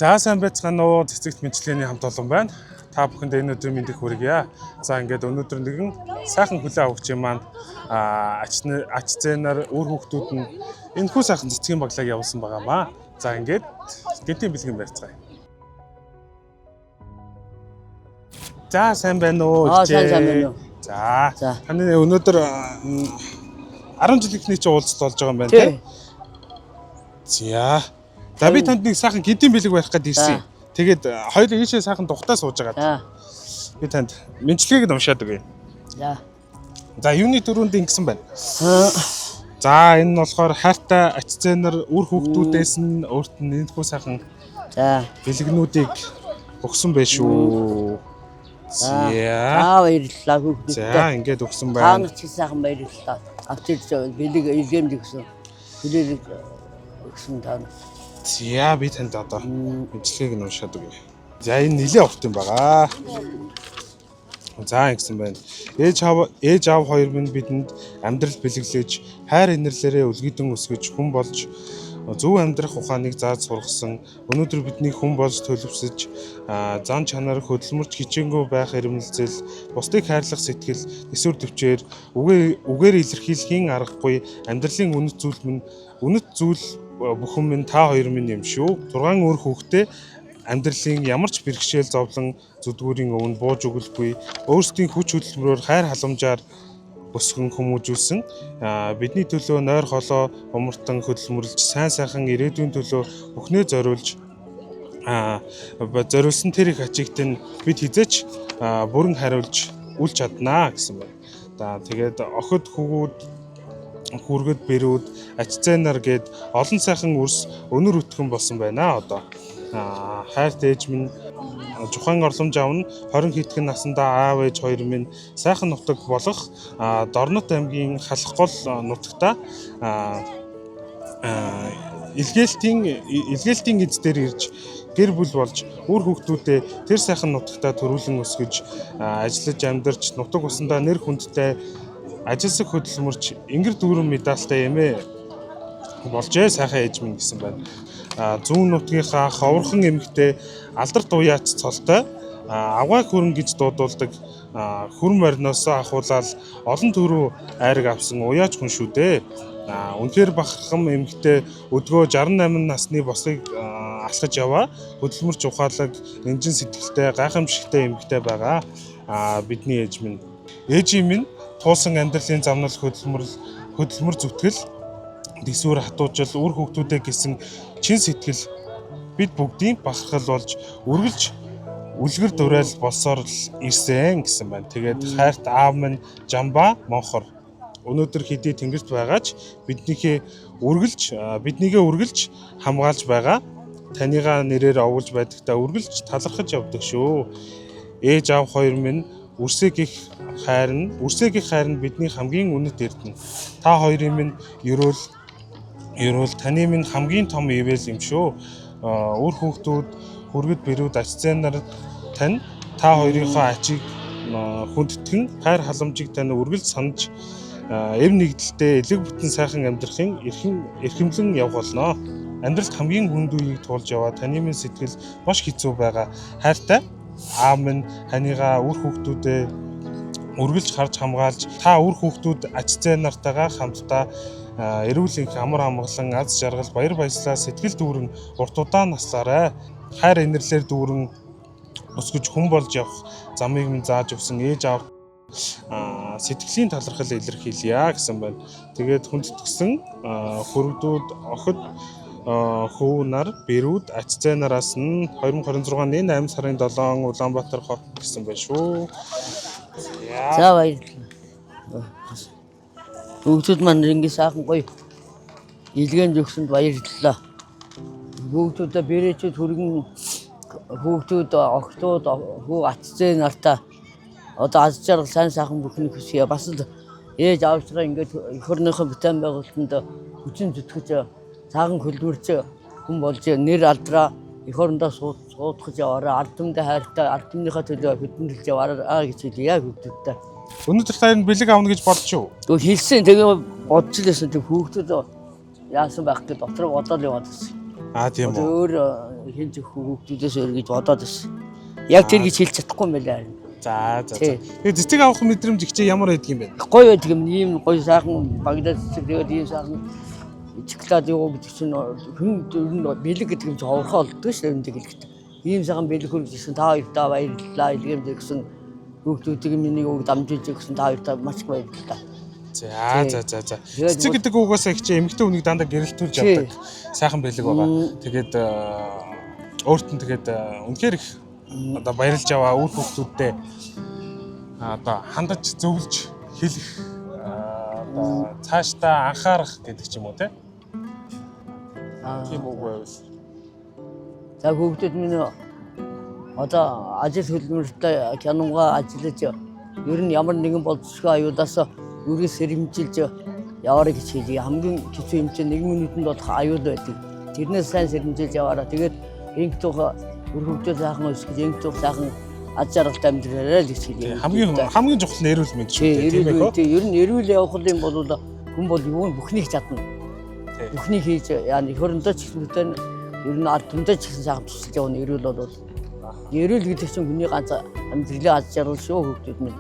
За сайн байцгаана уу цэцэгт мэдлэгээний хамт олон байна. Та бүхэнд энэ өдрийн мэндийг хүргье. За ингээд өнөөдөр нэгэн сайхан хүлээ авагч юм маань ач зээнаар үр хүүхдүүд нь энэ хүү сайхан цэцгийн баглааг явуулсан байгаамаа. За ингээд гэнтийн бэлгэн байцгаая. За сайн байна уу? Сайн байна уу? За таны өнөөдөр 10 жилийнхний чинь уулзалт болж байгаа юм байна тийм. За. За би танд нэг сайхан гинтийн бэлэг барих гээд ирсэн. Тэгээд хоёул ийшээ сайхан тухтаа сууж байгаа. Би танд мэдлэгийг нь уншаад өгье. За юуны дөрөнд ингэсэн байна. За энэ нь болохоор хайртай ач зээнаар үр хүүхдүүдээс нь өөрт нь энэхүү сайхан бэлгнүүдийг өгсөн байх шүү. За баярлалаа хүүхдүүд. За ингээд өгсөн байна. Таанч сайхан баярлалаа. Авчиж бэлэг илгэмд өгсөн. Бэлэг өгсөн таа. За би танд одоо мэдлэгийг нь уншаад өгье. За энэ нэлээд урт юм байгаа. За ингэсэн байна. Ээж аав хоёр минь бидэнд амьдрал бэлэглэж, хайр инэрлээрээ үлгийдэн өсгөж, хүн болж зөв амьдрах ухааныг зааж сургасан. Өнөөдөр бидний хүн болж төлөвсөж, зан чанар хөдөлмөрч хичээнгү байх эрмэлзэл, бусдыг хайрлах сэтгэл, эсвэр төвчээр үгээр илэрхийлэхийн аргагүй амьдралын үнэт зүйл бүхэн минь та хоёр минь юм шүү. 6 өөр хүүхдээ амьдралын ямар ч бэрхшээл зовлон зүдгүүрийн өвн бууж өгөлгүй өөрсдийн хүч хөдөлмөрөөр хайр халамжаар өсгөн хүмүүжүүлсэн бидний төлөө нойр холоо умартан хөдөлмөрлж сайн сайхан ирээдүйн төлөө бүхнээ зориулсан тэр их ачигт нь бид хизээч бүрэн хариулж үл чаднаа гэсэн байна. За тэгээд охид хүргэд бэрүүд ач зээнаар гээд олон сайхан үрс өнөр өтгөн болсон байна одоо. Хайрт ээж минь жухайн орломж авна 20 хэдхэн насндаа аав ээж хоёр минь сайхан нутаг болох Дорнот аймгийн Халхгол нутагта илгээлтийн эздээр ирж гэр бүл болж үр хүүхдүүдээ тэр сайхан нутагта төрүүлэн өсгөж ажиллаж амьдарч нутаг усандаа нэр хүндтэй ажилсаг хөдөлмөрч ингэр дүүрэн медальтай эмээ болжээ сайхан ээж минь гэсэн байна. Зүүн нутгийнхаа ховрхон эмэгтэй алдар дуяач цолтой авгай хүрэн гэж дуудуулдаг хүрэн мориноосоо ахуулаад олон төрөө айраг авсан уяач хүн шүү дээ. Үнэхээр бахархам эмэгтэй өдгөө 68 насны босыг алхаж яваа хөдөлмөрч ухаалаг энжин сэтгэлтэй гайхамшигтай эмэгтэй байгаа. Бидний ээж минь минь туулсан амьдралын замнал хөдөлмөр зүтгэл дэсвэр хатуужил үр хүүхдүүдээ гэсэн чин сэтгэл бид бүгдийн бахархал болж үргэлж үлгэр дурайл болсоор ирсэн гэсэн байна. Тэгээд хайрт аав минь Жамба Монхор өнөөдөр хэдий тэнгэрт байгаач биднийгээ үргэлж хамгаалж байгаа. Таныгаа нэрээр овуулж байдагтаа үргэлж талархаж явдаг шүү. Ээж аав хоёр минь үрсэг их хайр нь бидний хамгийн үнэт эрдэнэ. Та хоёрын минь ерөөл таны минь хамгийн том ивэл юм шүү. Үр хүүхдүүд хүргэд бэрүүд ач зээнаар тань та хоёрынхоо ачийг хүндэтгэн хайр халамжийг тань үргэлж санаж эв нэгдэлтэй элэг бүтэн сайхан амьдрахын эрхэмлэн явах болно. Амьдралд хамгийн хүнд үеийг туулж яваа таны минь сэтгэл маш хэцүү байгаа. Хайртай аав минь таныгаа үр хүүхдүүдээ үргэлж харж хамгаалж та үр хүүхдүүд ач зээнартайгаа хамтдаа эрүүл энх амар амгалан аз жаргал баяр баясгалаа сэтгэл дүүрэн урт удаан наслаарай. Хайр инэрлэр дүүрэн өсгөж хүн болж явах замыг минь зааж өгсөн ээж аав сэтгэлийн талархал илэрхийлье гэсэн байна. Тэгээд хүндэтгсэн хөргдүүд охид хүү нар бэрүүд ач зээнараас нь 2026-ны 8 сарын 7 Улаанбаатар хот гэсэн байна шүү. За баярлалаа. Хүүхдүүд маань ингэ сайхан гоё илгээнд өгсөнд баярлалаа. Хүүхдүүдээ бэрээчүүд хүргэн хүүхдүүд охтууд хүү ач зээнартаа одоо аз жаргал сайн сайхан бүхнийг хүсье. Бас л ээж аавчгаа ингээд эх орныхоо бүтээн байгуулалтанд хүчин зүтгэж цагаан хөлбөрч хүн болж нэр алдраа эх орондоо суудах яваараа ард түмэндээ хайртай ард түмнийхээ төлөө хөдөлмөрлж яваараа гэж хэлье хүүхдүүдтэй. Өнөөдөр та энэ бэлэг авна гэж бодож шүү. Тэгвэл хэлсэн тэгээ бодж лээсэн тэг хүүхдүүд яасан байх гэж дотроо бодоод яваад байсан. Тийм үү. Өөр хэн зөв хүүхдүүдээс өөр гэж бодоод байсан. Яг тэр гэж хэлж чадахгүй юм байлаа. За. Тэгээ цэцэг авах мэдрэмж ихтэй ямар байдаг юм бэ? Гоё байдаг юм. Ийм гоё сайхан Багдад цэцэг тэгээд ийм сайхан чоколад юу гэдэг чинь хүн бэлэг гэдэг юм зовхоо олддог шүү дээ хэлэхэд. Ийм сайхан бэлэг хөргөжсөн та хоёртаа баярлалаа. Илгээмж гэсэн хүүхдүүдийг миний үг дамжуулж гэсэн та хоёртаа маш их баярлалаа. За. Цэцэг гэдэг угаасаа их чи эмэгтэй хүнийг дандаа гэрэлтүүлж явдаг. Сайхан бэлэг байгаа. Тэгээд өөрт нь тэгээд үнэхээр их одоо баярлж яваа үр хүүхдүүдтэй одоо хандаж зөвлөж хэлэх одоо цаашдаа анхаарах гэдэг ч юм уу те. Тийм үг байвал. За хүүхдүүд минь одоо ажил хөдөлмөртэй киногаа ажиллаж ер нь ямар нэгэн болцсоо аюудаас үргэлж сэрэмжилж яваарай гэж хэлье. Хамгийн хэцүү юм чинь 1 минутанд болох аюул байдаг. Тэрнээс сайн сэрэмжилж яваарай. Тэгээд инктух үр хөвгтэй сайхан өсгөж инктух сайхан аж аргалтай амьдраарай гэж хэлье. Хамгийн чухал нь эрүүл мэнд шүү дээ. Тийм ээ. Ер нь эрүүл явах юм бол хүн бол юу бүхнийг чадна. Бүхнийг хийж яа хөрөндөө ч гэсэн ер нь ард түмтэй ч гэсэн сайхан тусалж явна эрүүл бол. Эрүүл гэдэг чинь хүний ганц амьдралын аж аргал шүү хүүхдүүд минь.